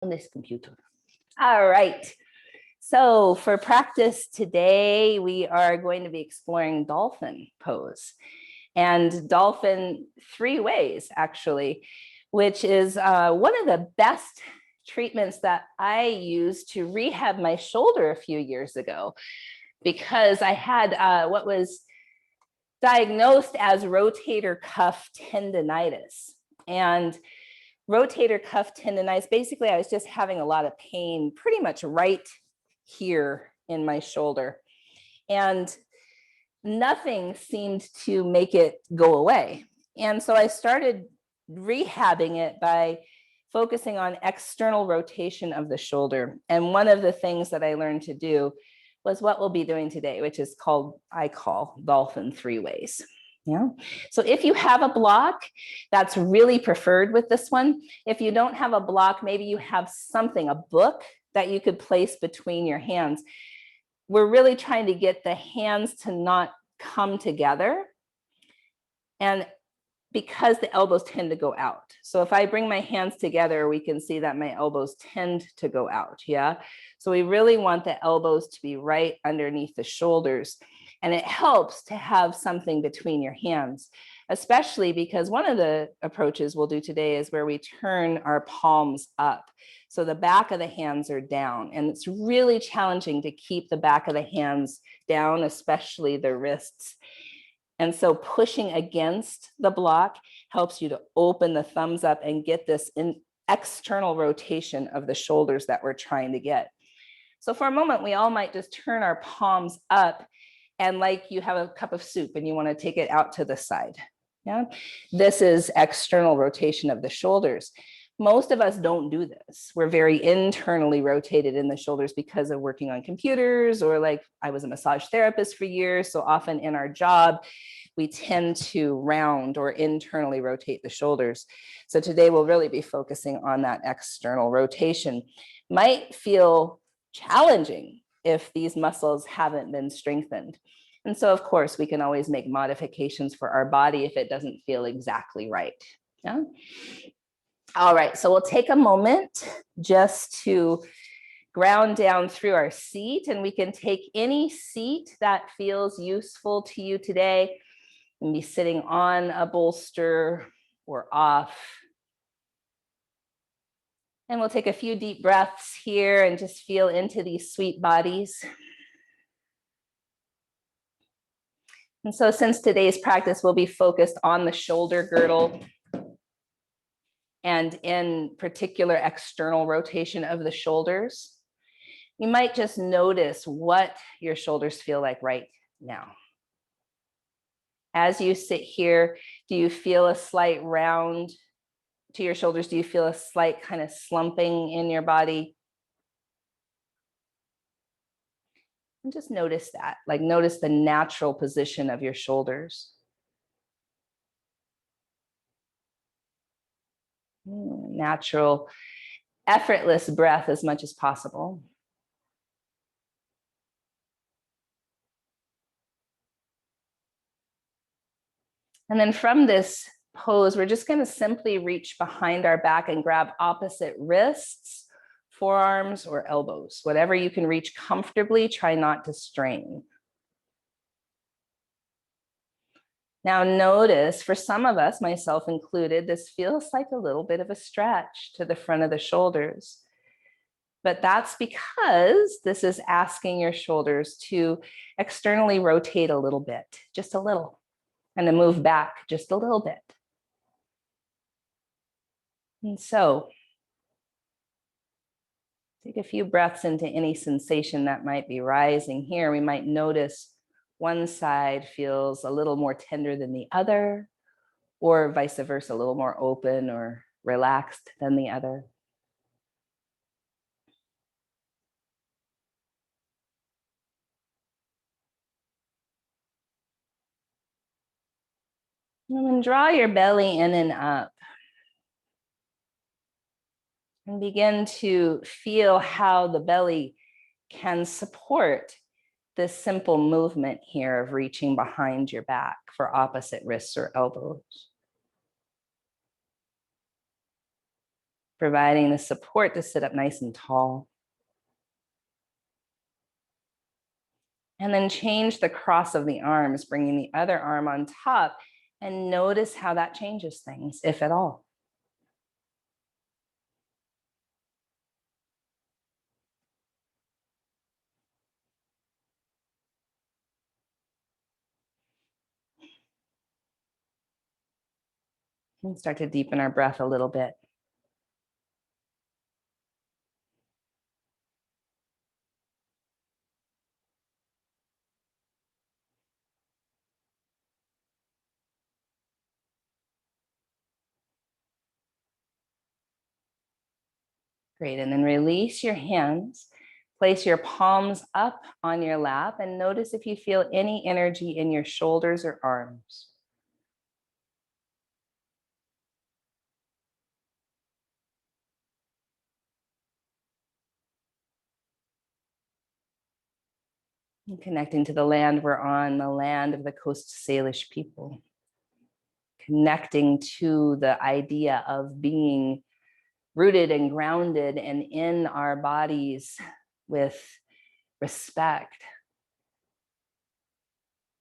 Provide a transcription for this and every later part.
on this computer. All right. So for practice today, we are going to be exploring dolphin pose and dolphin 3 ways, actually, which is one of the best treatments that I used to rehab my shoulder a few years ago, because I had what was diagnosed as rotator cuff tendonitis. And rotator cuff tendonitis, basically, I was just having a lot of pain pretty much right here in my shoulder. And nothing seemed to make it go away. And so I started rehabbing it by focusing on external rotation of the shoulder. And one of the things that I learned to do was what we'll be doing today, which is called, I call dolphin 3 ways. Yeah. So if you have a block, that's really preferred with this one. If you don't have a block, maybe you have something, a book that you could place between your hands. We're really trying to get the hands to not come together, and because the elbows tend to go out. So if I bring my hands together, we can see that my elbows tend to go out. Yeah. So we really want the elbows to be right underneath the shoulders. And it helps to have something between your hands, especially because one of the approaches we'll do today is where we turn our palms up. So the back of the hands are down, and it's really challenging to keep the back of the hands down, especially the wrists. And so pushing against the block helps you to open the thumbs up and get this external rotation of the shoulders that we're trying to get. So for a moment, we all might just turn our palms up, and like you have a cup of soup and you want to take it out to the side. Yeah, this is external rotation of the shoulders. Most of us don't do this. We're very internally rotated in the shoulders because of working on computers, or like I was a massage therapist for years. So often in our job, we tend to round or internally rotate the shoulders. So today we'll really be focusing on that external rotation. Might feel challenging if these muscles haven't been strengthened. And so of course we can always make modifications for our body if it doesn't feel exactly right. Yeah. All right, so we'll take a moment just to ground down through our seat, and we can take any seat that feels useful to you today. You can be sitting on a bolster or off. And we'll take a few deep breaths here and just feel into these sweet bodies. And so since today's practice will be focused on the shoulder girdle, and in particular external rotation of the shoulders, you might just notice what your shoulders feel like right now. As you sit here, do you feel a slight round to your shoulders? Do you feel a slight kind of slumping in your body? And just notice that, like notice the natural position of your shoulders. Natural, effortless breath as much as possible. And then from this pose, we're just going to simply reach behind our back and grab opposite wrists, forearms, or elbows. Whatever you can reach comfortably, try not to strain. Now notice, for some of us, myself included, this feels like a little bit of a stretch to the front of the shoulders. But that's because this is asking your shoulders to externally rotate a little bit, just a little, and to move back just a little bit. And so take a few breaths into any sensation that might be rising here. We might notice one side feels a little more tender than the other, or vice versa, a little more open or relaxed than the other. And then draw your belly in and up. And begin to feel how the belly can support this simple movement here of reaching behind your back for opposite wrists or elbows. providing the support to sit up nice and tall. And then change the cross of the arms, bringing the other arm on top, and notice how that changes things, if at all. And start to deepen our breath a little bit. Great, and then release your hands. Place your palms up on your lap and notice if you feel any energy in your shoulders or arms. And connecting to the land we're on, the land of the Coast Salish people. Connecting to the idea of being rooted and grounded and in our bodies with respect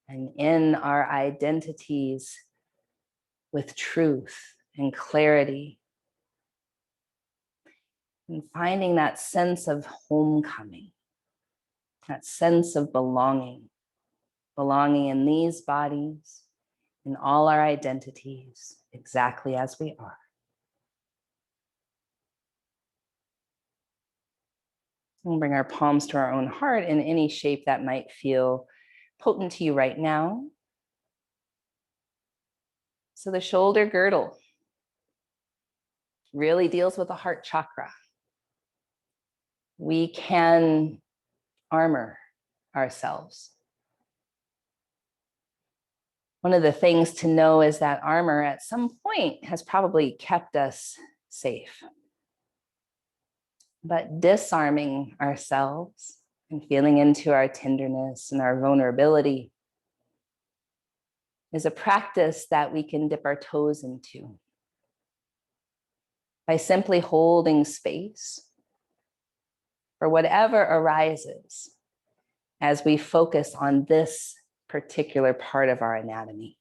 and in our identities with truth and clarity, and finding that sense of homecoming, that sense of belonging in these bodies, in all our identities, exactly as we are. We'll bring our palms to our own heart in any shape that might feel potent to you right now. So the shoulder girdle really deals with the heart chakra. We can armor ourselves. One of the things to know is that armor at some point has probably kept us safe. But disarming ourselves and feeling into our tenderness and our vulnerability is a practice that we can dip our toes into by simply holding space for whatever arises as we focus on this particular part of our anatomy.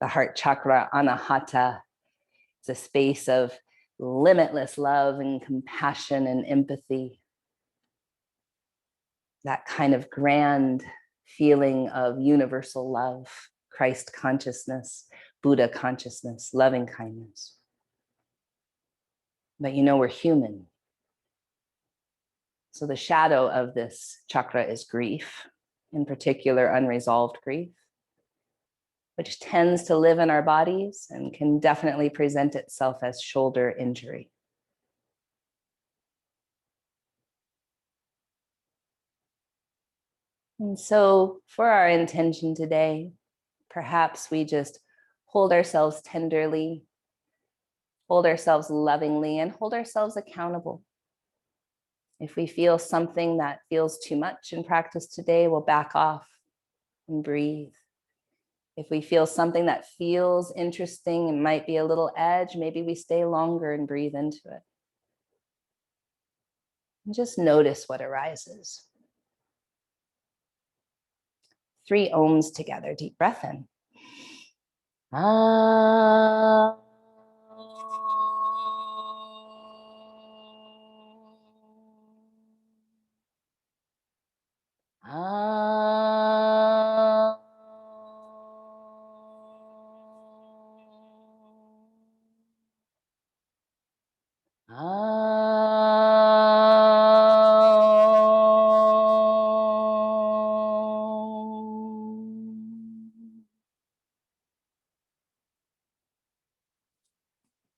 The heart chakra, anahata, is a space of limitless love and compassion and empathy. That kind of grand feeling of universal love, Christ consciousness, Buddha consciousness, loving kindness. But you know, we're human. So the shadow of this chakra is grief, in particular unresolved grief, which tends to live in our bodies and can definitely present itself as shoulder injury. And so for our intention today, perhaps we just hold ourselves tenderly, hold ourselves lovingly, and hold ourselves accountable. If we feel something that feels too much in practice today, we'll back off and breathe. If we feel something that feels interesting and might be a little edge, maybe we stay longer and breathe into it. And just notice what arises. 3 ohms together, deep breath in. Ah. Ah.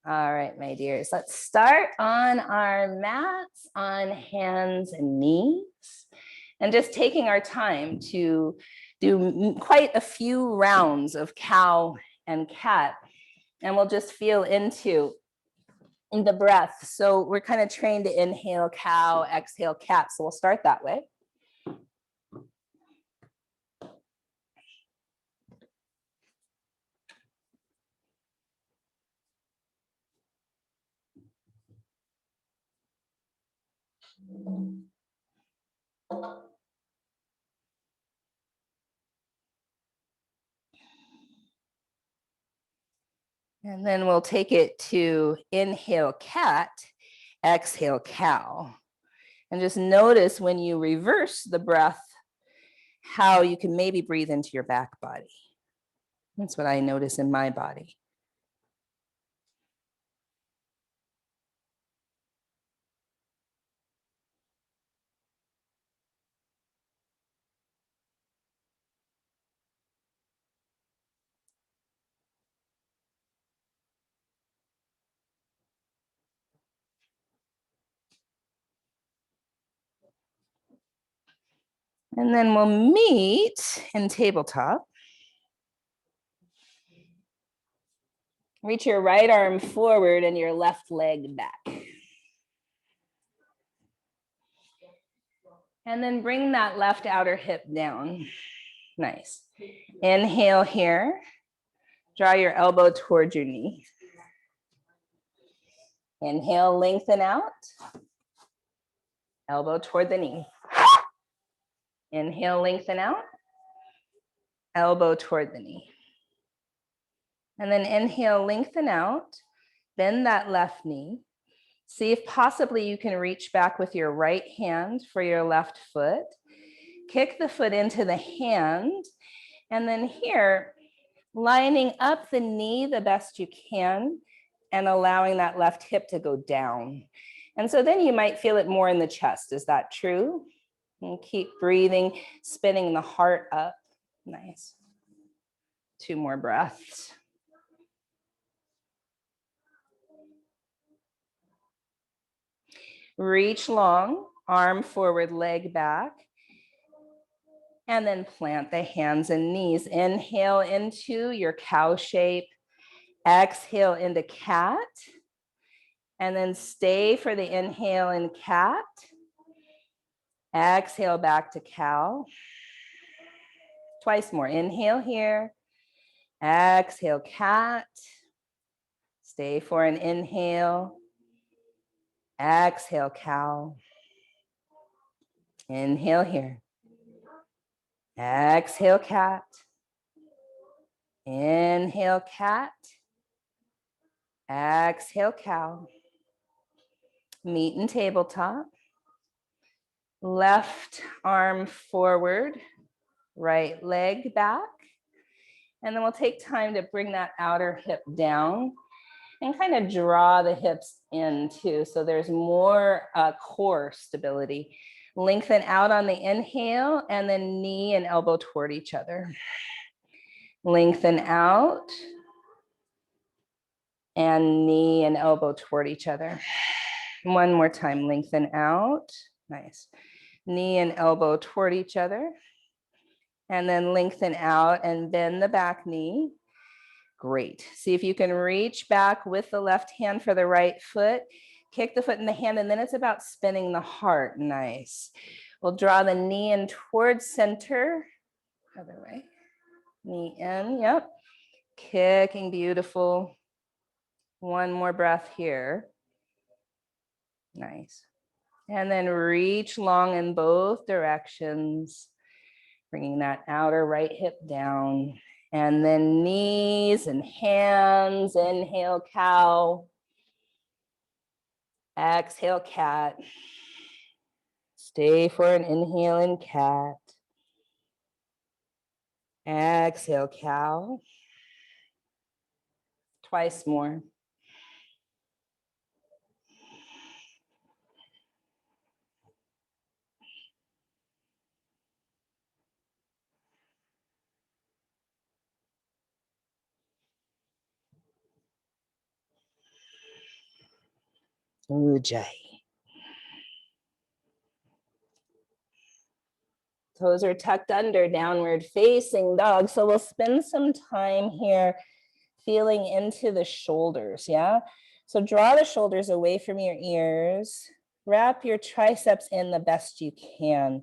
All right, my dears, let's start on our mats on hands and knees, and just taking our time to do quite a few rounds of cow and cat, and we'll just feel into the breath. So we're kind of trained to inhale cow, exhale cat, so we'll start that way. And then we'll take it to inhale cat, exhale cow. And just notice when you reverse the breath, how you can maybe breathe into your back body. That's what I notice in my body. And then we'll meet in tabletop. Reach your right arm forward and your left leg back. And then bring that left outer hip down. Nice. Inhale here. Draw your elbow towards your knee. Inhale, lengthen out. Elbow toward the knee. Inhale, lengthen out. Elbow toward the knee. And then inhale, lengthen out. Bend that left knee. See if possibly you can reach back with your right hand for your left foot. Kick the foot into the hand. And then here, lining up the knee the best you can and allowing that left hip to go down. And so then you might feel it more in the chest. Is that true? And keep breathing, spinning the heart up. Nice. 2 more breaths. Reach long, arm forward, leg back. And then plant the hands and knees. Inhale into your cow shape. Exhale into cat. And then stay for the inhale in cat. Exhale back to cow. Twice more. Inhale here. Exhale, cat. Stay for an inhale. Exhale, cow. Inhale here. Exhale, cat. Inhale, cat. Exhale, cow. Meet in tabletop. Left arm forward, right leg back. And then we'll take time to bring that outer hip down and kind of draw the hips in too. So there's more core stability. Lengthen out on the inhale and then knee and elbow toward each other. Lengthen out and knee and elbow toward each other. One more time, lengthen out. Nice. Knee and elbow toward each other. And then lengthen out and bend the back knee. Great. See if you can reach back with the left hand for the right foot. Kick the foot in the hand, and then it's about spinning the heart. Nice. We'll draw the knee in towards center. Other way. Knee in, yep. Kicking, beautiful. One more breath here. Nice. And then reach long in both directions. Bringing that outer right hip down. And then knees and hands. Inhale, cow. Exhale, cat. Stay for an inhale in cat. Exhale, cow. Twice more. Ujjayi. Toes are tucked under, downward facing dog. So we'll spend some time here feeling into the shoulders, yeah? So draw the shoulders away from your ears. Wrap your triceps in the best you can.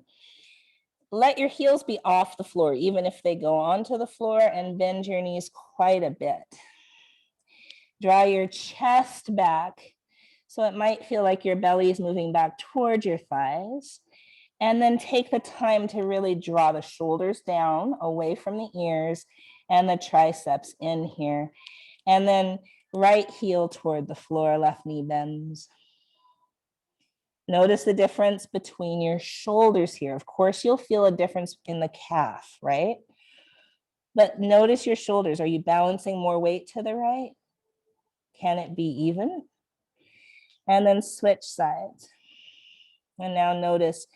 Let your heels be off the floor, even if they go onto the floor, and bend your knees quite a bit. Draw your chest back. So it might feel like your belly is moving back towards your thighs. And then take the time to really draw the shoulders down away from the ears and the triceps in here. And then right heel toward the floor, left knee bends. Notice the difference between your shoulders here. Of course, you'll feel a difference in the calf, right? But notice your shoulders. Are you balancing more weight to the right? Can it be even? And then switch sides. And now notice,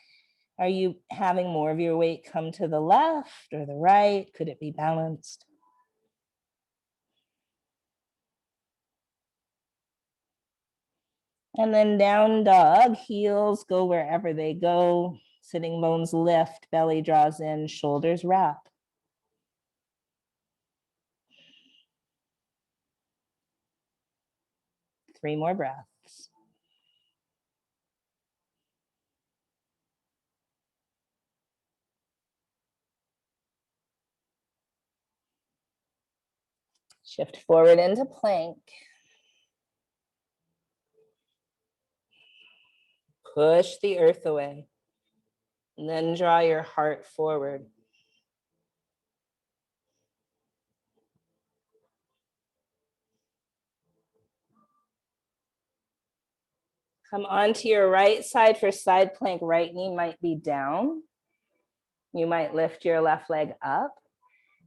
are you having more of your weight come to the left or the right? Could it be balanced? And then down dog, heels go wherever they go. Sitting bones lift, belly draws in, shoulders wrap. Three more breaths. Shift forward into plank. Push the earth away. And then draw your heart forward. Come onto your right side for side plank. Right knee might be down. You might lift your left leg up.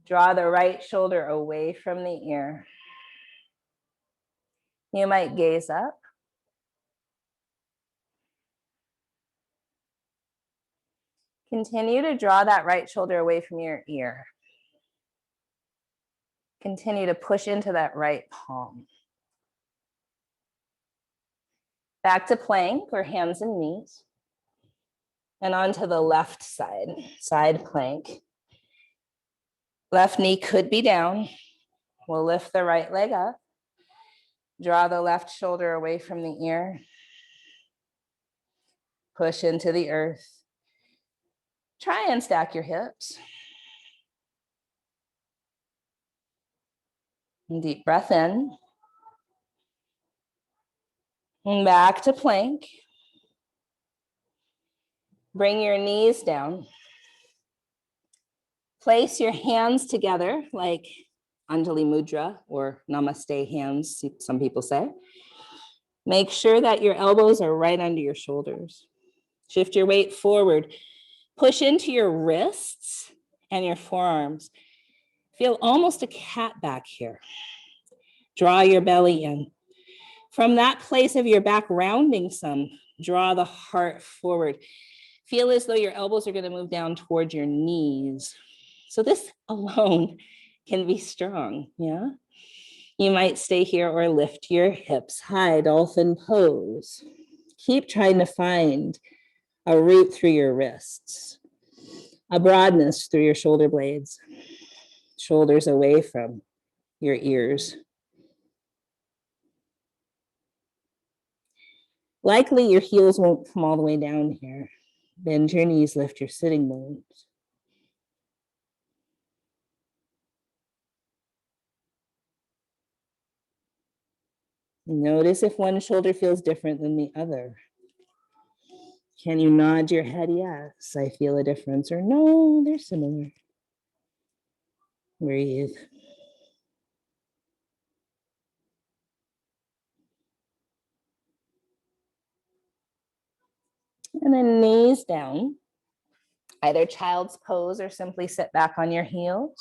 Draw the right shoulder away from the ear. You might gaze up. Continue to draw that right shoulder away from your ear. Continue to push into that right palm. Back to plank or hands and knees. And onto the left side, side plank. Left knee could be down. We'll lift the right leg up. Draw the left shoulder away from the ear. Push into the earth. Try and stack your hips. And deep breath in. And back to plank. Bring your knees down. Place your hands together like Anjali Mudra or Namaste hands, some people say. Make sure that your elbows are right under your shoulders. Shift your weight forward. Push into your wrists and your forearms. Feel almost a cat back here. Draw your belly in. From that place of your back rounding some, draw the heart forward. Feel as though your elbows are going to move down towards your knees. So this alone can be strong, yeah? You might stay here or lift your hips high, dolphin pose. Keep trying to find a root through your wrists, a broadness through your shoulder blades, shoulders away from your ears. Likely your heels won't come all the way down here. Bend your knees, lift your sitting bones. Notice if one shoulder feels different than the other. Can you nod your head? Yes, I feel a difference. Or no, they're similar. Breathe. And then knees down. Either child's pose or simply sit back on your heels.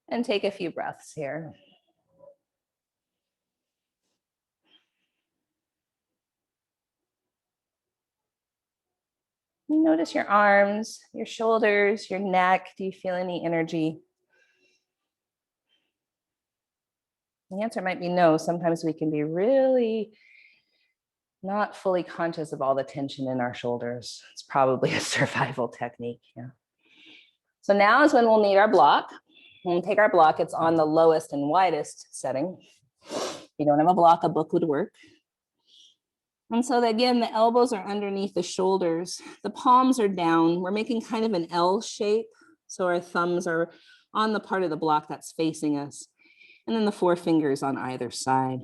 And take a few breaths here. You notice your arms, your shoulders, your neck. Do you feel any energy? The answer might be no. Sometimes we can be really not fully conscious of all the tension in our shoulders. It's probably a survival technique. Yeah. So now is when we'll need our block. When we take our block, it's on the lowest and widest setting. If you don't have a block, a book would work. And so again, the elbows are underneath the shoulders. The palms are down. We're making kind of an L shape. So our thumbs are on the part of the block that's facing us. And then the 4 fingers on either side.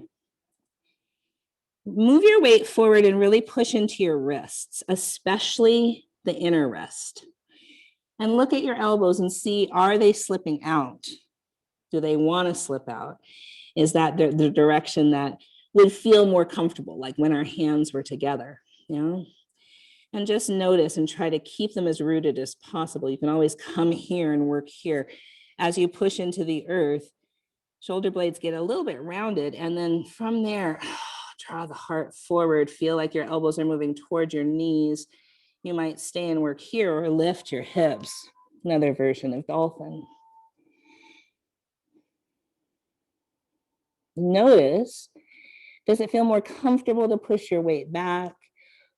Move your weight forward and really push into your wrists, especially the inner wrist. And look at your elbows and see, are they slipping out? Do they want to slip out? Is that the direction that would feel more comfortable, like when our hands were together, you know? And just notice and try to keep them as rooted as possible. You can always come here and work here. As you push into the earth, shoulder blades get a little bit rounded. And then from there, draw the heart forward. Feel like your elbows are moving towards your knees. You might stay and work here or lift your hips. Another version of dolphin. Notice, does it feel more comfortable to push your weight back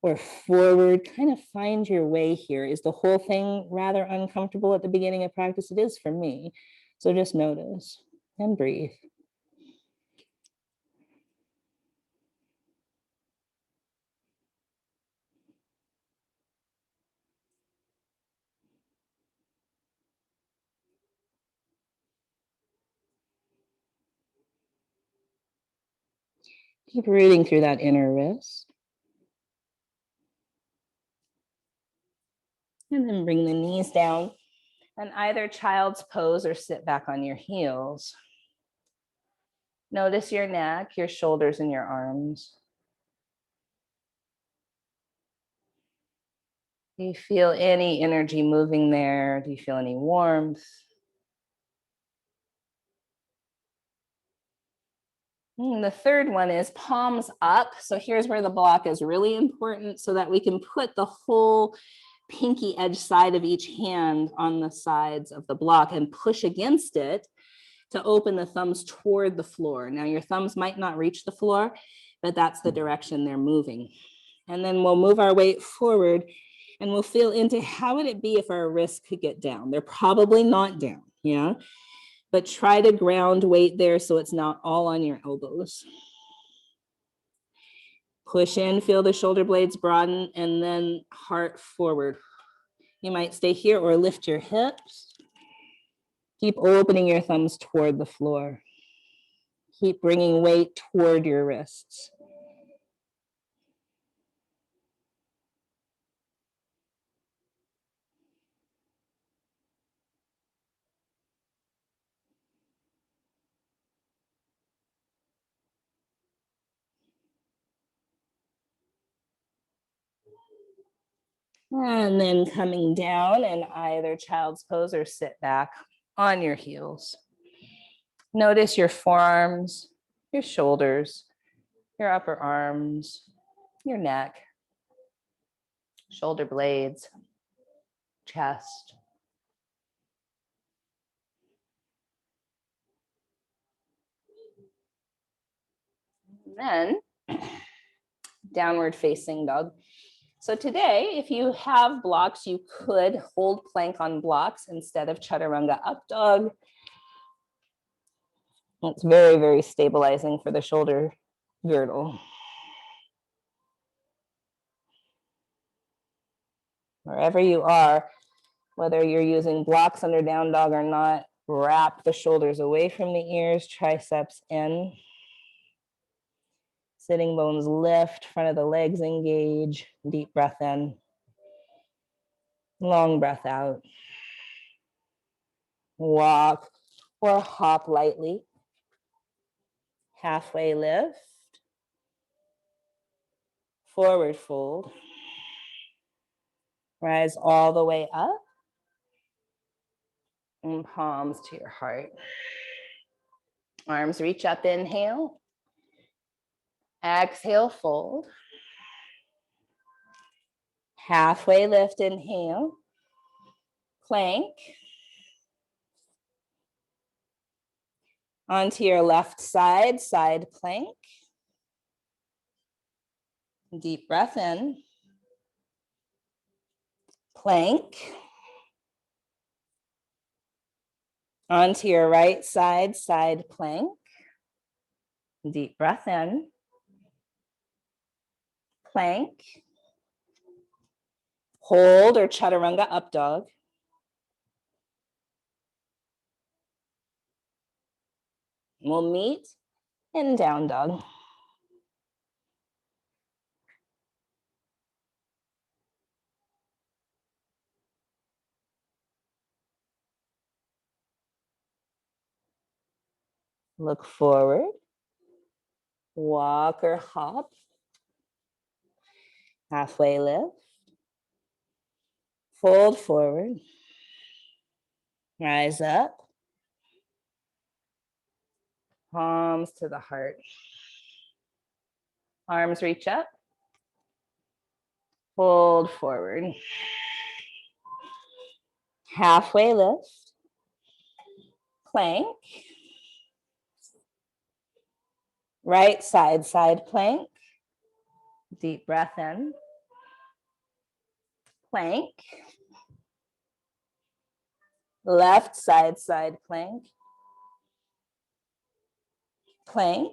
or forward? Kind of find your way here. Is the whole thing rather uncomfortable at the beginning of practice? It is for me. So just notice and breathe. Keep rooting through that inner wrist. And then bring the knees down and either child's pose or sit back on your heels. Notice your neck, your shoulders, and your arms. Do you feel any energy moving there? Do you feel any warmth? And the third one is palms up. So here's where the block is really important so that we can put the whole pinky edge side of each hand on the sides of the block and push against it to open the thumbs toward the floor. Now your thumbs might not reach the floor, but that's the direction they're moving. And then we'll move our weight forward and we'll feel into how would it be if our wrists could get down? They're probably not down, yeah? But try to ground weight there so it's not all on your elbows. Push in, feel the shoulder blades broaden, and then heart forward. You might stay here or lift your hips. Keep opening your thumbs toward the floor. Keep bringing weight toward your wrists. And then coming down in either child's pose or sit back on your heels. Notice your forearms, your shoulders, your upper arms, your neck, shoulder blades, chest. And then downward facing dog. So today, if you have blocks, you could hold plank on blocks instead of chaturanga up dog. It's very, very stabilizing for the shoulder girdle. Wherever you are, whether you're using blocks under down dog or not, wrap the shoulders away from the ears, triceps in. Sitting bones lift, front of the legs engage, deep breath in. Long breath out. Walk or hop lightly. Halfway lift. Forward fold. Rise all the way up. And palms to your heart. Arms reach up, inhale. Exhale, fold. Halfway lift, inhale. Plank. Onto your left side, side plank. Deep breath in. Plank. Onto your right side, side plank. Deep breath in. Plank. Hold or chaturanga up dog. We'll meet in down dog. Look forward. Walk or hop. Halfway lift. Fold forward. Rise up. Palms to the heart. Arms reach up. Fold forward. Halfway lift. Plank. Right side, side plank. Deep breath in. Plank. Left side, side plank. Plank.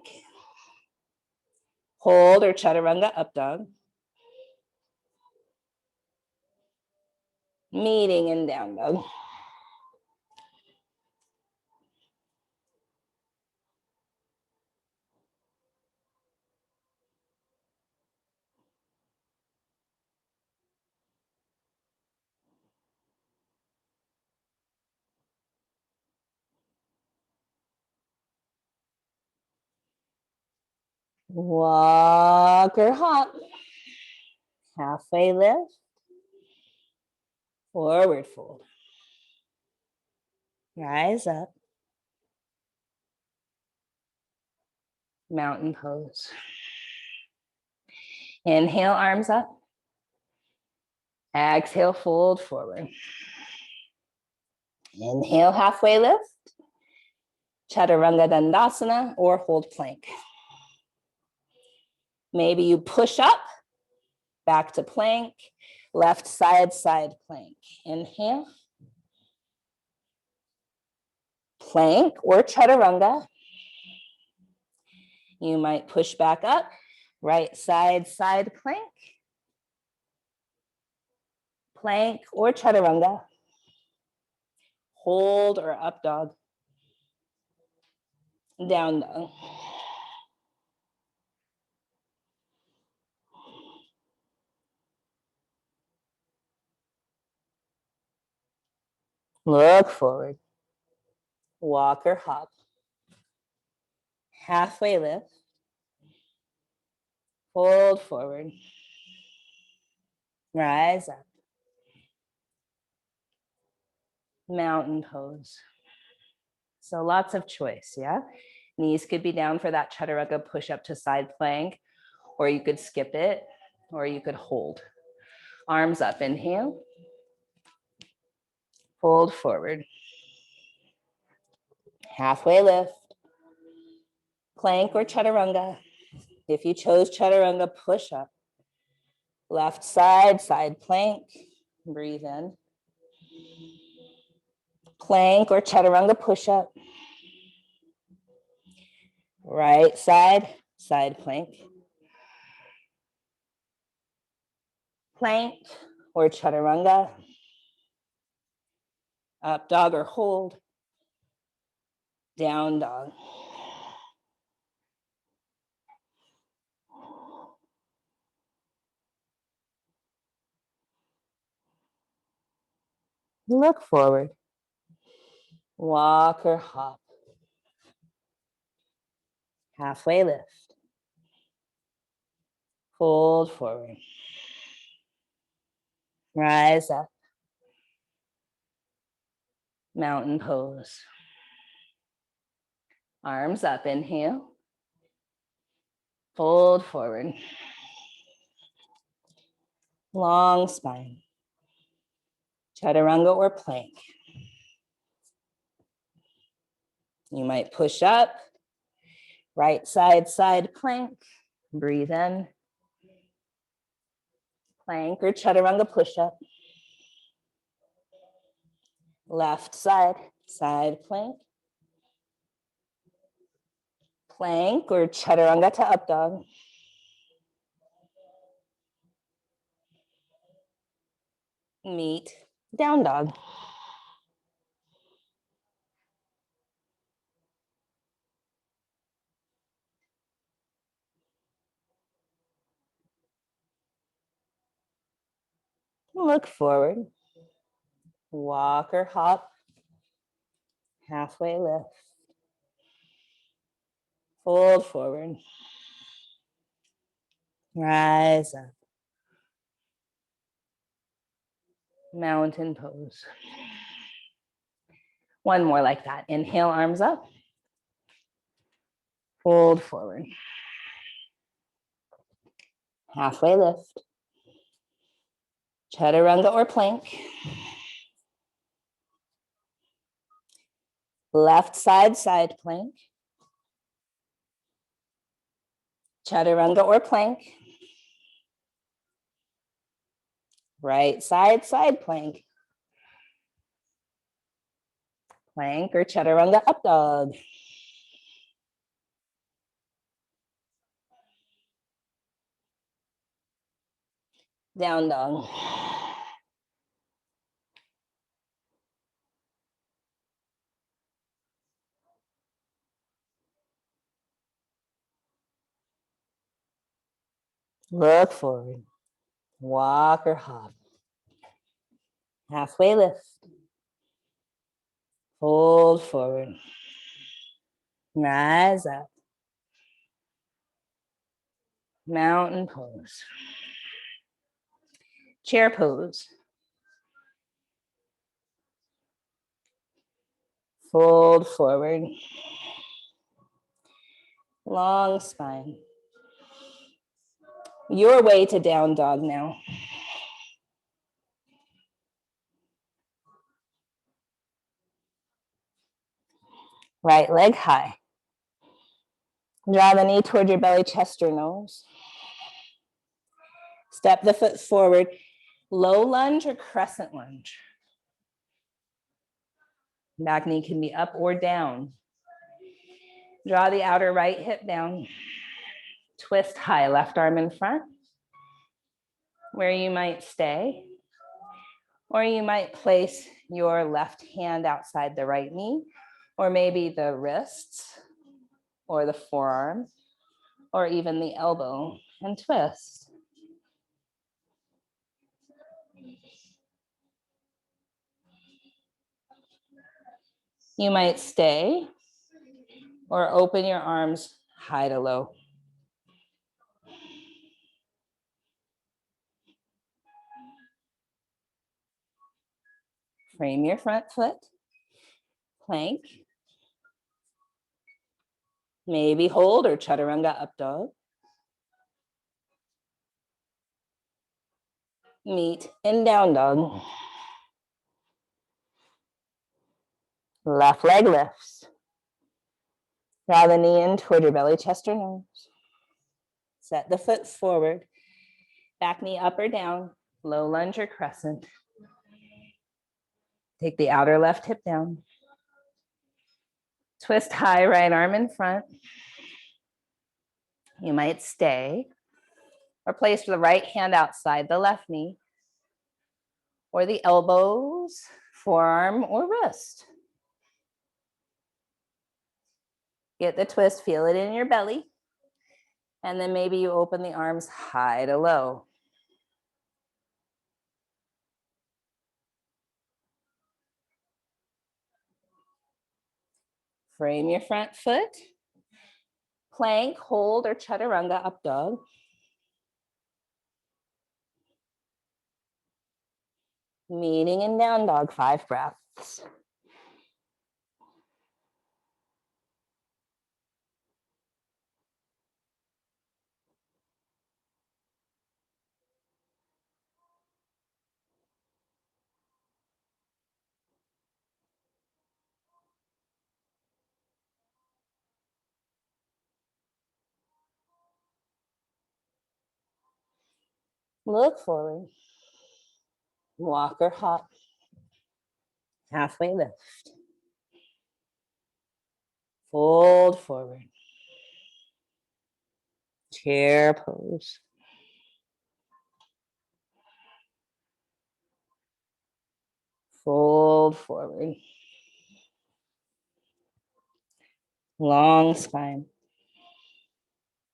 Hold or chaturanga, up dog. Meeting in down dog. Walk or hop. Halfway lift. Forward fold. Rise up. Mountain pose. Inhale, arms up. Exhale, fold forward. Inhale, halfway lift. Chaturanga Dandasana or hold plank. Maybe you push up, back to plank, left side, side plank. Inhale. Plank or chaturanga. You might push back up, right side, side plank. Plank or chaturanga. Hold or up dog. Down dog. Look forward. Walk or hop. Halfway lift. Fold forward. Rise up. Mountain pose. So lots of choice, yeah? Knees could be down for that chaturanga push up to side plank, or you could skip it, or you could hold. Arms up, inhale. Fold forward. Halfway lift. Plank or chaturanga. If you chose chaturanga, push up. Left side, side plank. Breathe in. Plank or chaturanga push up. Right side, side plank. Plank or chaturanga. Up dog or hold. Down dog. Look forward. Walk or hop. Halfway lift. Fold forward. Rise up. Mountain pose. Arms up, inhale. Fold forward. Long spine. Chaturanga or plank. You might push up. Right side, side plank. Breathe in. Plank or chaturanga push up. Left side, side plank. Plank or chaturanga to up dog. Meet down dog. Look forward. Walk or hop. Halfway lift. Fold forward. Rise up. Mountain pose. One more like that. Inhale, arms up. Fold forward. Halfway lift. Chaturanga or plank. Left side, side plank. Chaturanga or plank. Right side, side plank. Plank or chaturanga up dog. Down dog. Look forward. Walk or hop. Halfway lift. Fold forward. Rise up. Mountain pose. Chair pose. Fold forward. Long spine. Your way to down dog now. Right leg high. Draw the knee toward your belly, chest or nose. Step the foot forward. Low lunge or crescent lunge. Back knee can be up or down. Draw the outer right hip down. Twist high, left arm in front, where you might stay. Or you might place your left hand outside the right knee, or maybe the wrists, or the forearm, or even the elbow, and twist. You might stay or open your arms high to low. Frame your front foot, plank. Maybe hold or chaturanga up dog. Meet in down dog. Left leg lifts. Draw the knee in toward your belly, chest or nose. Set the foot forward. Back knee up or down, low lunge or crescent. Take the outer left hip down. Twist high, right arm in front. You might stay or place the right hand outside the left knee, or the elbows, forearm, or wrist. Get the twist, feel it in your belly. And then maybe you open the arms high to low. Frame your front foot. Plank, hold, or chaturanga up dog. Meeting in down dog, 5 breaths. Look forward. Walk or hop. Halfway lift. Fold forward. Chair pose. Fold forward. Long spine.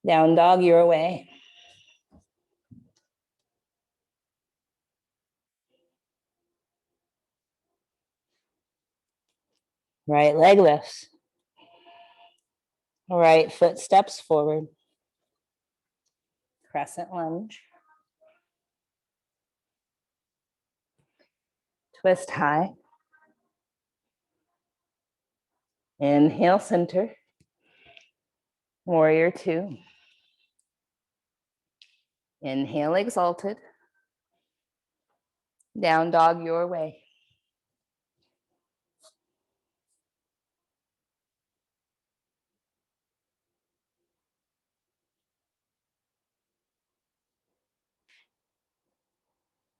Down dog your way. Right leg lifts. Right foot steps forward. Crescent lunge. Twist high. Inhale, center. Warrior two. Inhale, exalted. Down dog your way.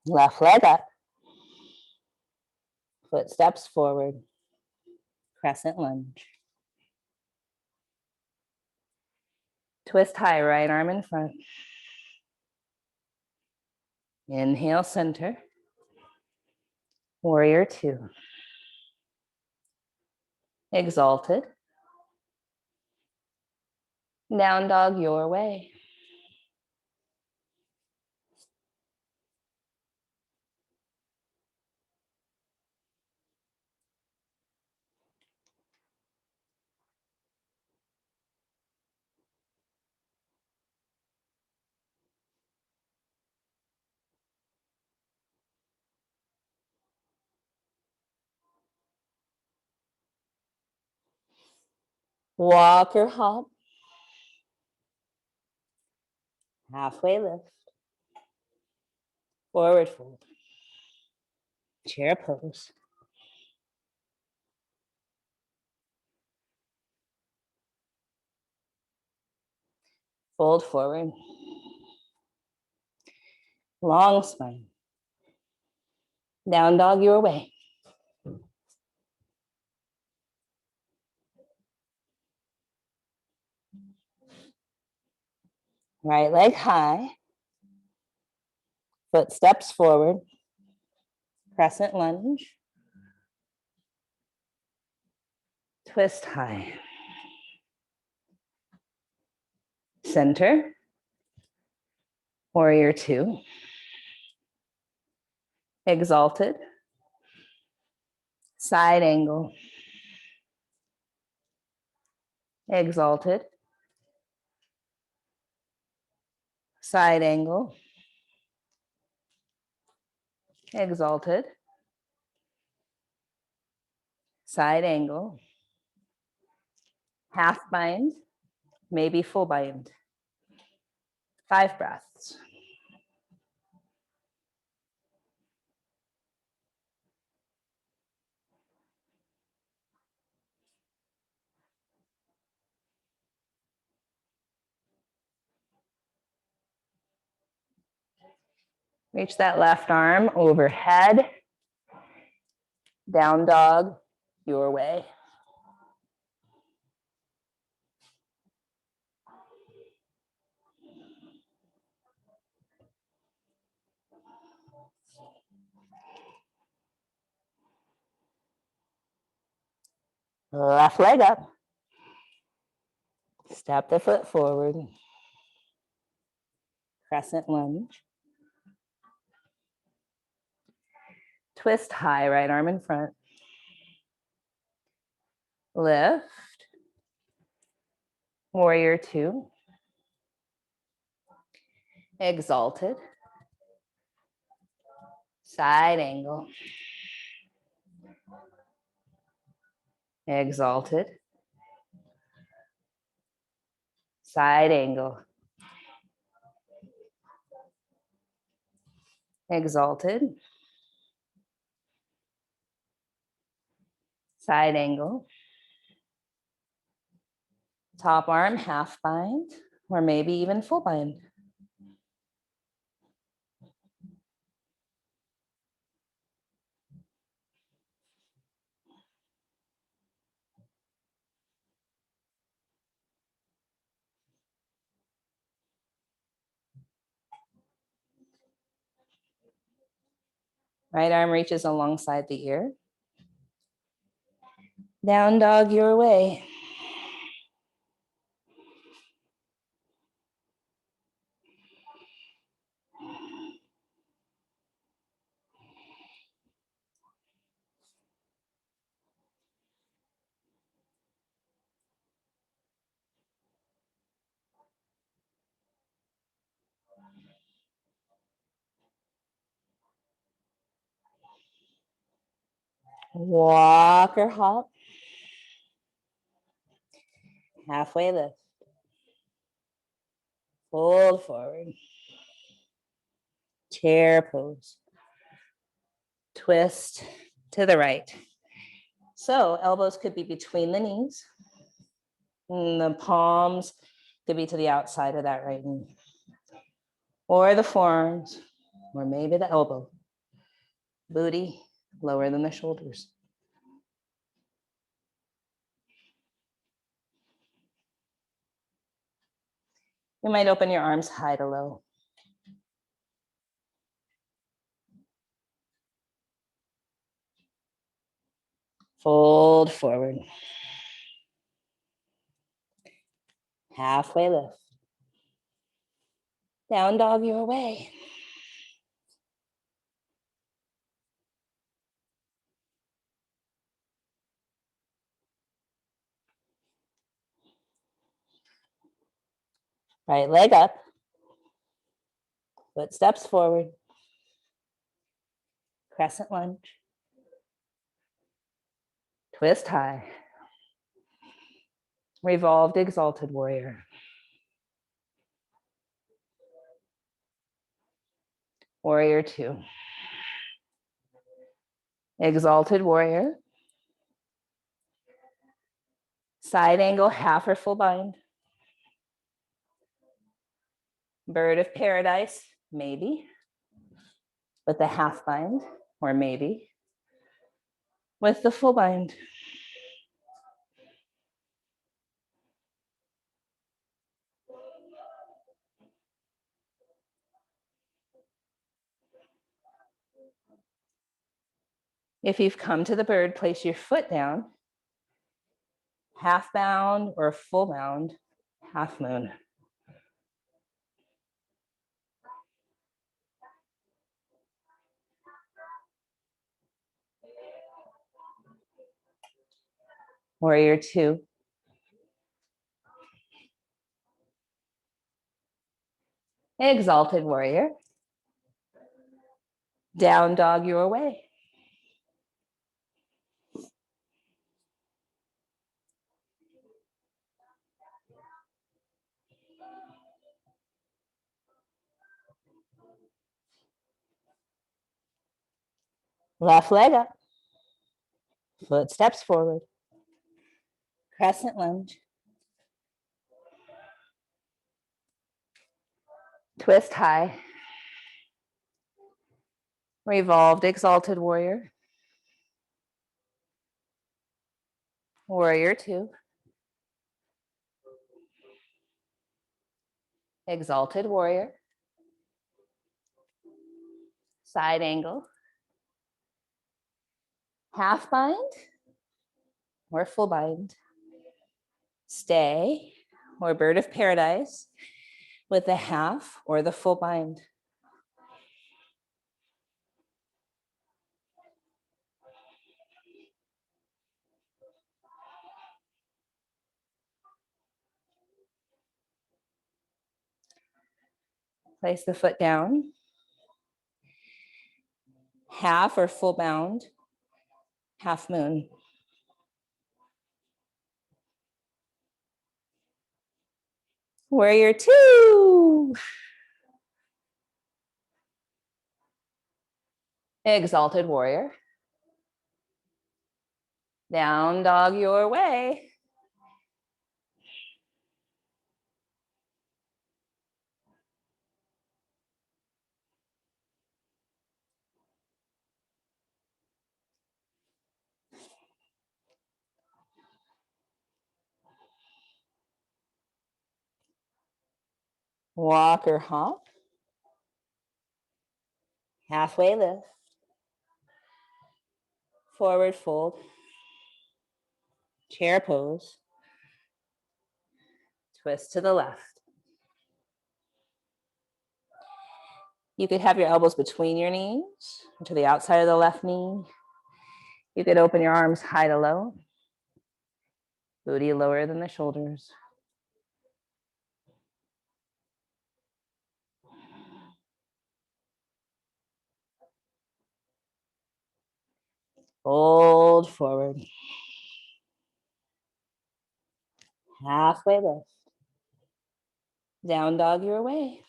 Left leg up. Foot steps forward. Crescent lunge. Twist high, right arm in front. Inhale, center. Warrior two. Exalted. Down dog your way. Walk or hop. Halfway lift. Forward fold. Chair pose. Fold forward. Long spine. Down dog your way. Right leg high. Foot steps forward. Crescent lunge. Twist high. Center. Warrior two. Exalted. Side angle. Exalted. Side angle. Exalted. Side angle. Half bind, maybe full bind. 5 breaths. Reach that left arm overhead. Down dog your way. Left leg up. Step the foot forward. Crescent lunge. Twist high, right arm in front. Lift. Warrior two. Exalted. Side angle. Exalted. Side angle. Exalted. Side angle. Top arm half bind, or maybe even full bind. Right arm reaches alongside the ear. Down dog your way. Walk or hop. Halfway lift. Fold forward. Chair pose. Twist to the right. So elbows could be between the knees. And the palms could be to the outside of that right knee. Or the forearms, or maybe the elbow. Booty lower than the shoulders. You might open your arms high to low. Fold forward. Halfway lift. Down dog your way. Right leg up. Foot steps forward. Crescent lunge. Twist high. Revolved exalted warrior. Warrior two. Exalted warrior. Side angle, half or full bind. Bird of paradise, maybe. With the half bind, or maybe with the full bind. If you've come to the bird, place your foot down, half bound or full bound, half moon. Warrior two. Exalted warrior. Down dog your way. Left leg up. Foot steps forward. Crescent lunge. Twist high. Revolved exalted warrior. Warrior two. Exalted warrior. Side angle. Half bind or full bind. Stay or bird of paradise with the half or the full bind. Place the foot down. Half or full bound, half moon. Warrior two. Exalted warrior. Down dog your way. Walk or hop. Halfway lift. Forward fold. Chair pose. Twist to the left. You could have your elbows between your knees to the outside of the left knee. You could open your arms high to low. Booty lower than the shoulders. Fold forward. Halfway lift. Down dog your way.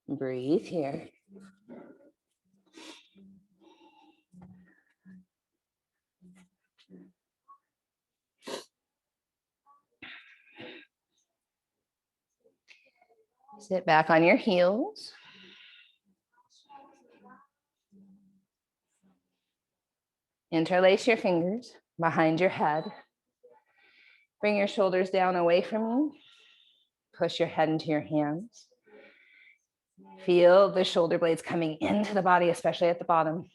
Breathe here. Sit back on your heels. Interlace your fingers behind your head. Bring your shoulders down away from you. Push your head into your hands. Feel the shoulder blades coming into the body, especially at the bottom.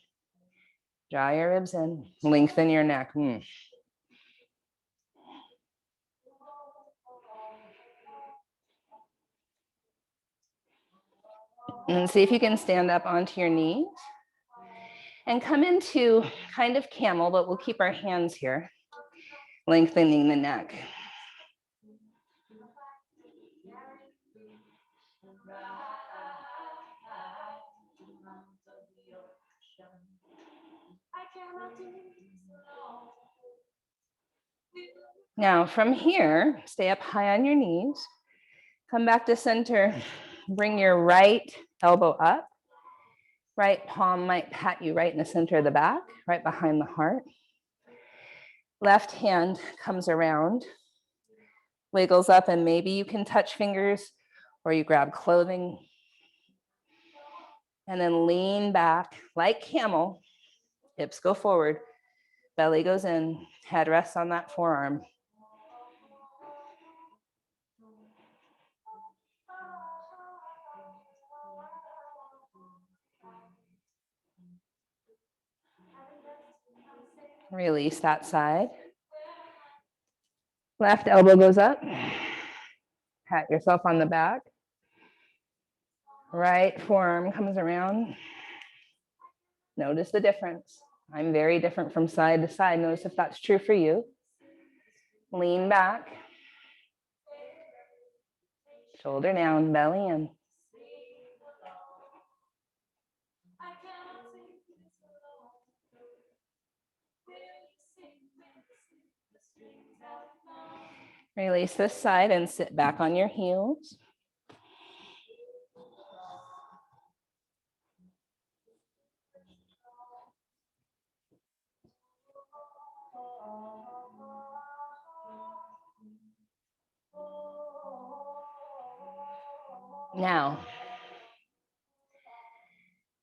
Draw your ribs in, lengthen your neck. And see if you can stand up onto your knees and come into kind of camel, but we'll keep our hands here, lengthening the neck. Now from here, stay up high on your knees, come back to center, bring your right elbow up, right palm might pat you right in the center of the back, right behind the heart. Left hand comes around, wiggles up, and maybe you can touch fingers or you grab clothing. And then lean back like camel, hips go forward, belly goes in, head rests on that forearm. Release that side. Left elbow goes up. Pat yourself on the back. Right forearm comes around. Notice the difference. I'm very different from side to side. Notice if that's true for you. Lean back. Shoulder down, belly in. Release this side and sit back on your heels. Now,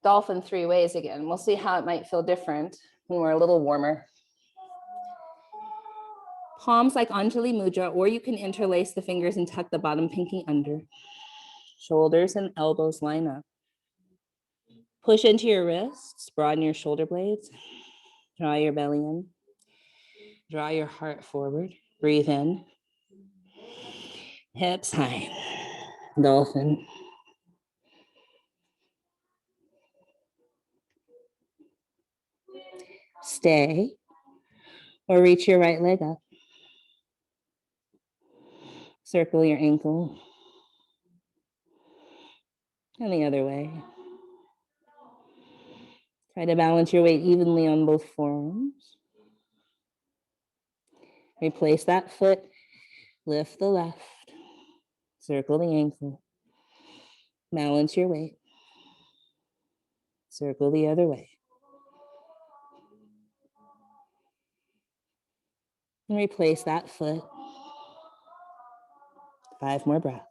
dolphin 3 ways again. We'll see how it might feel different when we're a little warmer. Palms like Anjali Mudra, or you can interlace the fingers and tuck the bottom pinky under. Shoulders and elbows line up. Push into your wrists, broaden your shoulder blades. Draw your belly in. Draw your heart forward. Breathe in. Hips high. Dolphin. Stay or reach your right leg up. Circle your ankle. And the other way. Try to balance your weight evenly on both forearms. Replace that foot. Lift the left. Circle the ankle. Balance your weight. Circle the other way. And replace that foot. 5 more breaths.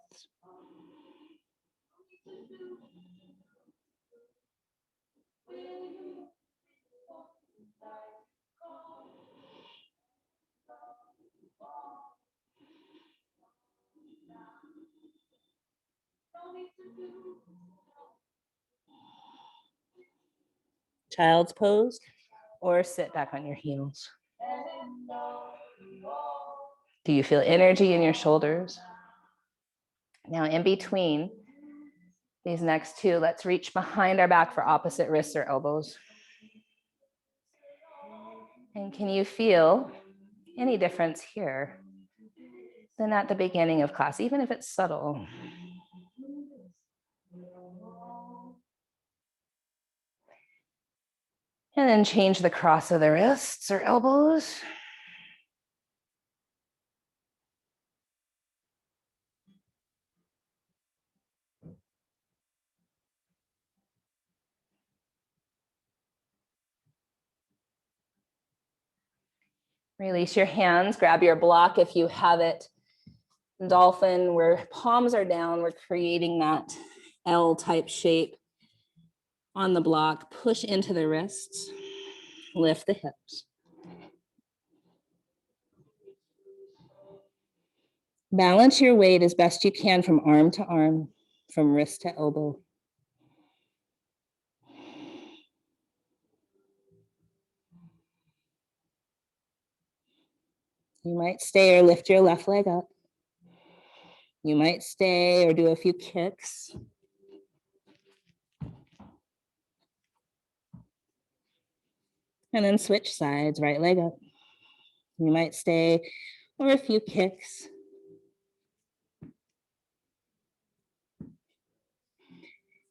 Child's pose, or sit back on your heels. Do you feel energy in your shoulders? Now in between these next two, let's reach behind our back for opposite wrists or elbows. And can you feel any difference here than at the beginning of class, even if it's subtle. And then change the cross of the wrists or elbows. Release your hands, grab your block if you have it. Dolphin, where palms are down, we're creating that L-type shape on the block. Push into the wrists, lift the hips. Balance your weight as best you can from arm to arm, from wrist to elbow. You might stay or lift your left leg up. You might stay or do a few kicks. And then switch sides, right leg up. You might stay or a few kicks.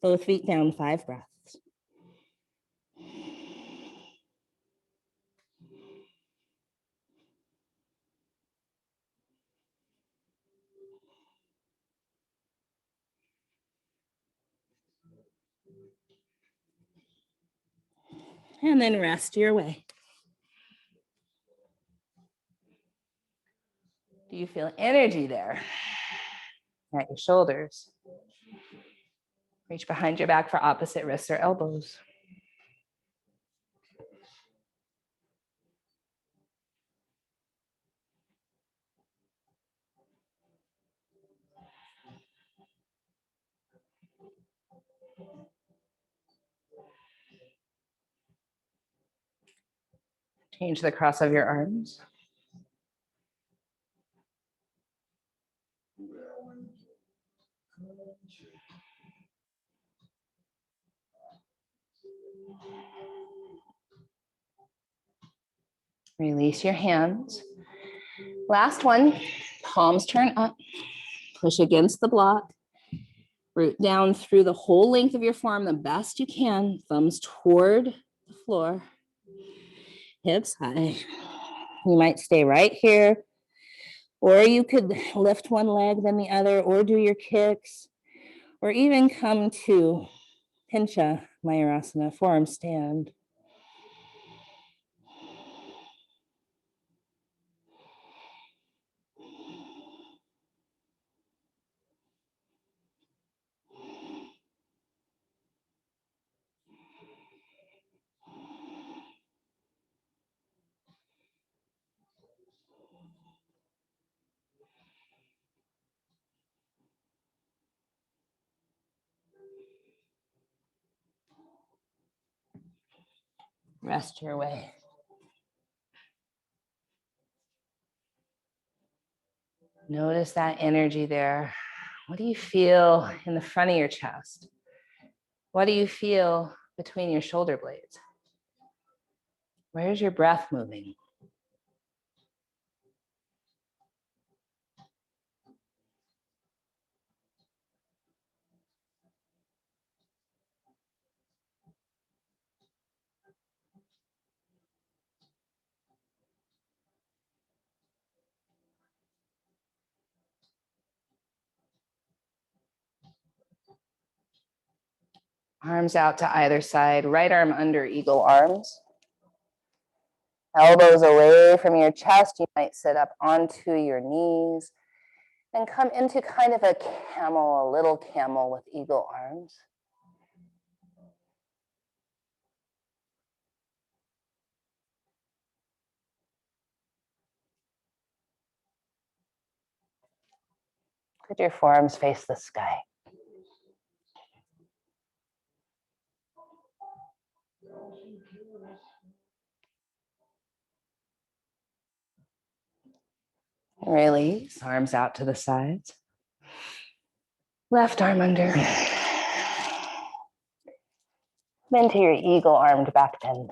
Both feet down, 5 breaths. And then rest your way. Do you feel energy there at your shoulders? Reach behind your back for opposite wrists or elbows. Change the cross of your arms. Release your hands. Last one, palms turn up. Push against the block. Root down through the whole length of your forearm the best you can. Thumbs toward the floor. Hips high. You might stay right here, or you could lift one leg, then the other, or do your kicks, or even come to Pincha Mayurasana, forearm stand. Rest your way. Notice that energy there. What do you feel in the front of your chest? What do you feel between your shoulder blades? Where's your breath moving? Arms out to either side, right arm under eagle arms. Elbows away from your chest. You might sit up onto your knees and come into kind of a camel, a little camel with eagle arms. Could your forearms face the sky? Release, arms out to the sides. Left arm under. Then to your eagle armed back bend.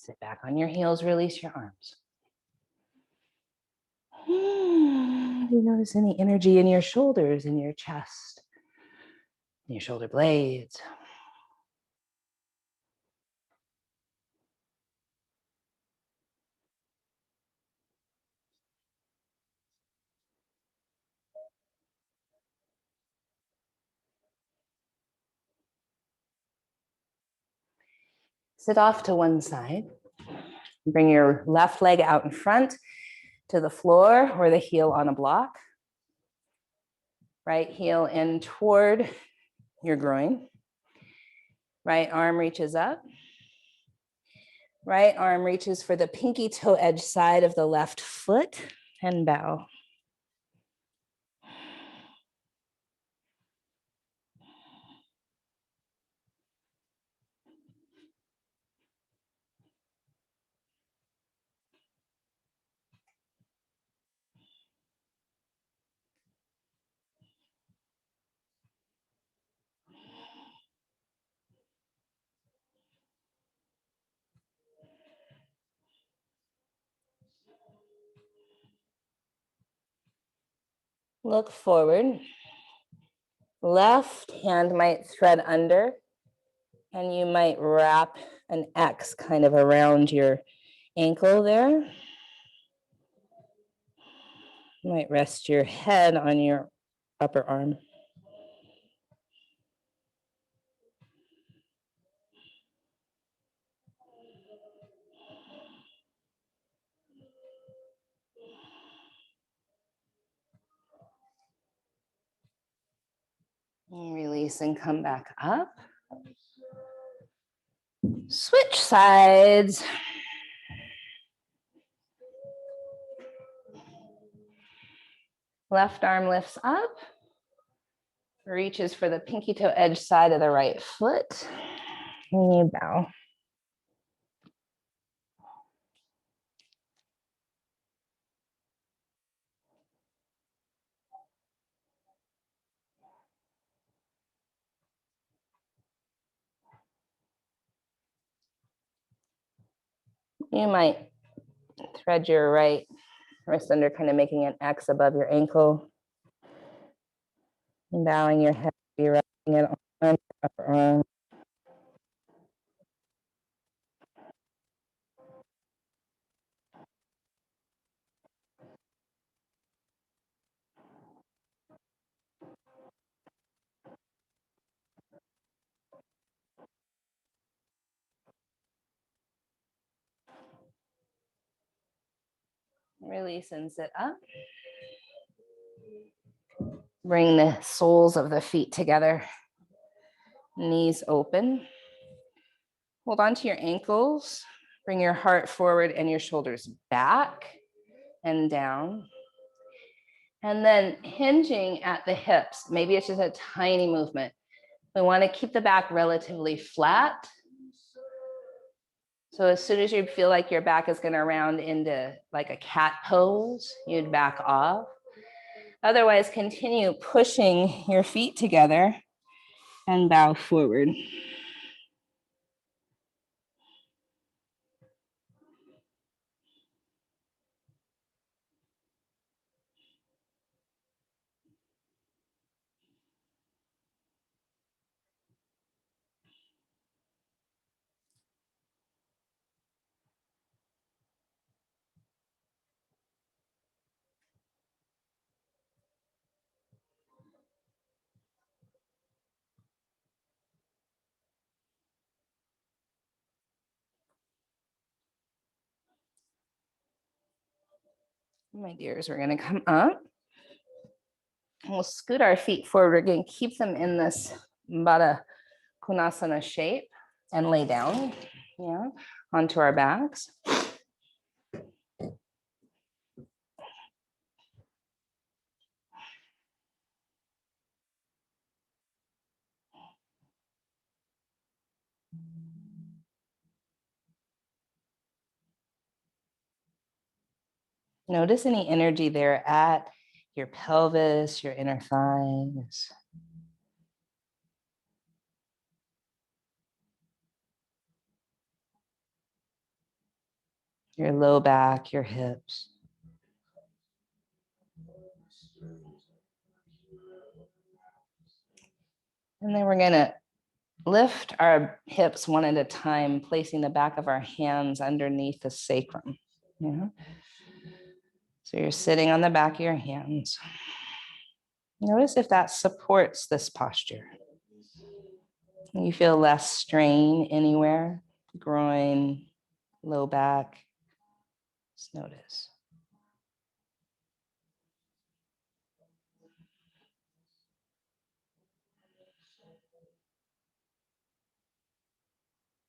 Sit back on your heels, release your arms. Do you notice any energy in your shoulders, in your chest, in your shoulder blades? Sit off to one side. Bring your left leg out in front to the floor or the heel on a block. Right heel in toward your groin. Right arm reaches up. Right arm reaches for the pinky toe edge side of the left foot and bow. Look forward. Left hand might thread under, and you might wrap an X kind of around your ankle there. You might rest your head on your upper arm. And release and come back up. Switch sides. Left arm lifts up, reaches for the pinky toe edge side of the right foot, and you bow. You might thread your right wrist under, kind of making an X above your ankle, and bowing your head, be resting it on your upper arm. Release and sit up. Bring the soles of the feet together, knees open. Hold on to your ankles. Bring your heart forward and your shoulders back and down. And then hinging at the hips. Maybe it's just a tiny movement. We want to keep the back relatively flat. So as soon as you feel like your back is going to round into like a cat pose, you'd back off. Otherwise, continue pushing your feet together and bow forward. My dears, we're going to come up. We'll scoot our feet forward. We're going to keep them in this Baddha Konasana shape and lay down, onto our backs. Notice any energy there at your pelvis, your inner thighs. your low back, your hips. And then we're going to lift our hips one at a time, placing the back of our hands underneath the sacrum. Yeah. So you're sitting on the back of your hands. Notice if that supports this posture. You feel less strain anywhere, groin, low back. Just notice.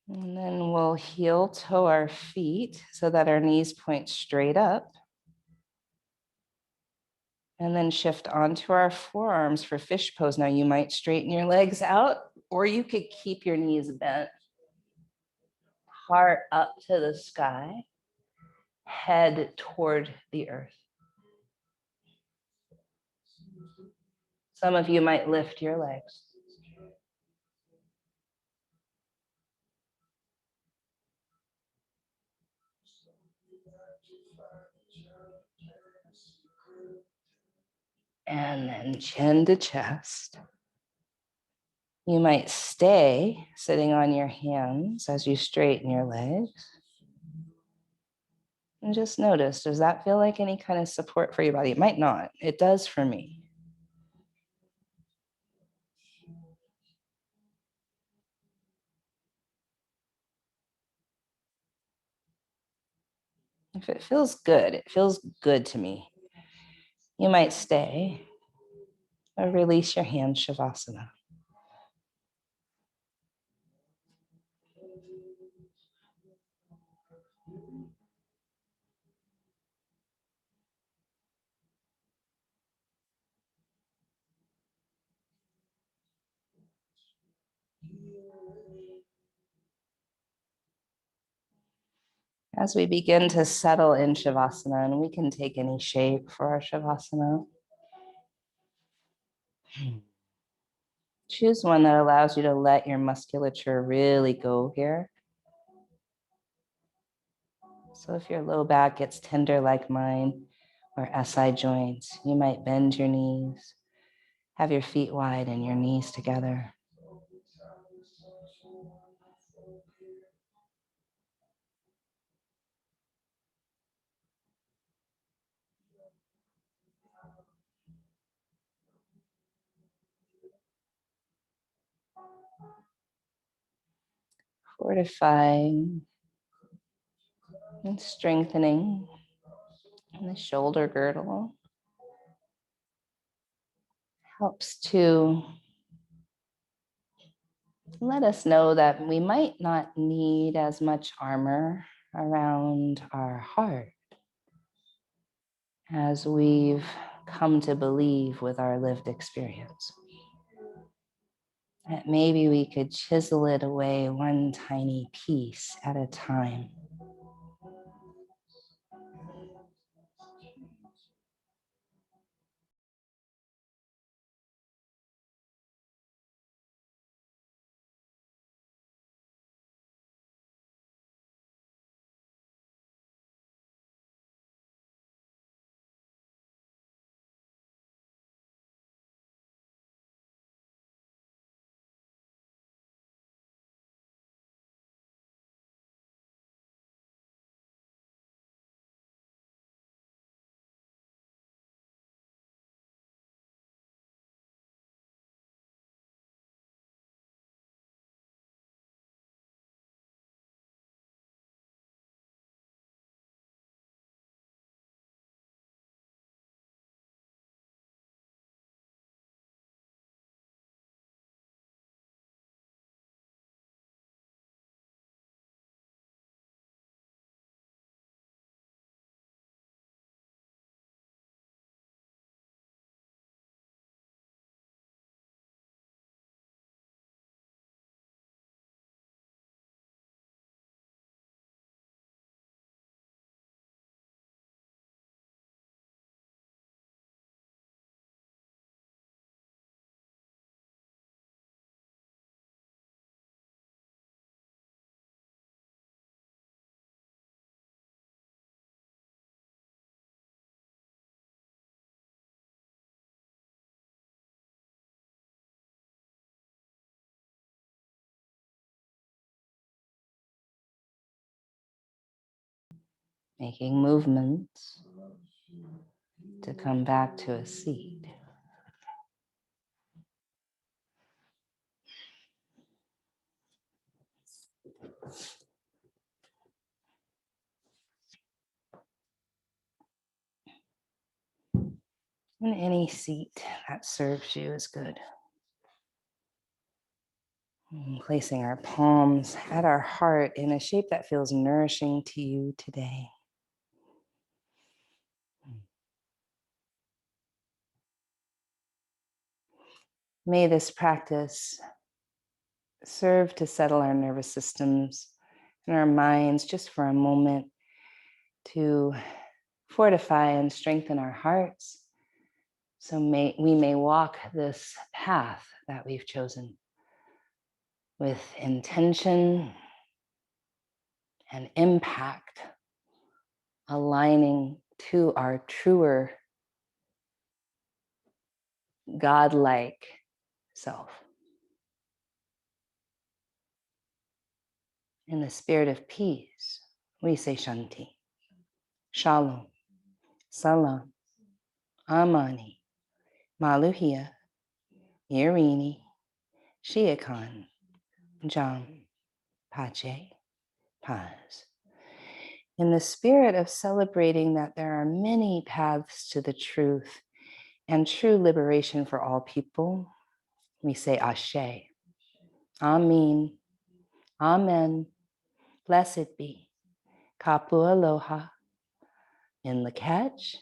And then we'll heel toe our feet so that our knees point straight up. And then shift onto our forearms for fish pose. Now you might straighten your legs out, or you could keep your knees bent. Heart up to the sky, head toward the earth. Some of you might lift your legs. And then chin to chest. You might stay sitting on your hands as you straighten your legs. And just notice, does that feel like any kind of support for your body? It might not. It does for me. If it feels good to me. You might stay or release your hands, Shavasana. As we begin to settle in Shavasana, and we can take any shape for our Shavasana. Choose one that allows you to let your musculature really go here. So if your low back gets tender like mine, or SI joints, you might bend your knees, have your feet wide and your knees together. Fortifying and strengthening the shoulder girdle helps to let us know that we might not need as much armor around our heart as we've come to believe with our lived experience. That maybe we could chisel it away one tiny piece at a time. making movements to come back to a seat. And any seat that serves you is good. And placing our palms at our heart in a shape that feels nourishing to you today. May this practice serve to settle our nervous systems and our minds just for a moment, to fortify and strengthen our hearts, so we may walk this path that we've chosen with intention and impact, aligning to our truer, godlike self. In the spirit of peace, we say Shanti, Shalom, Salam, Amani, Maluhia, Irini, Shiakan, Jam, Pache, Paz. In the spirit of celebrating that there are many paths to the truth and true liberation for all people, we say Ashe, Amen, Amen, blessed be, Kapu Aloha, in Lak'ech,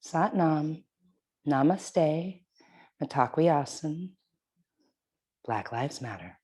Satnam, Namaste, Mitakuye Oyasin, Black Lives Matter.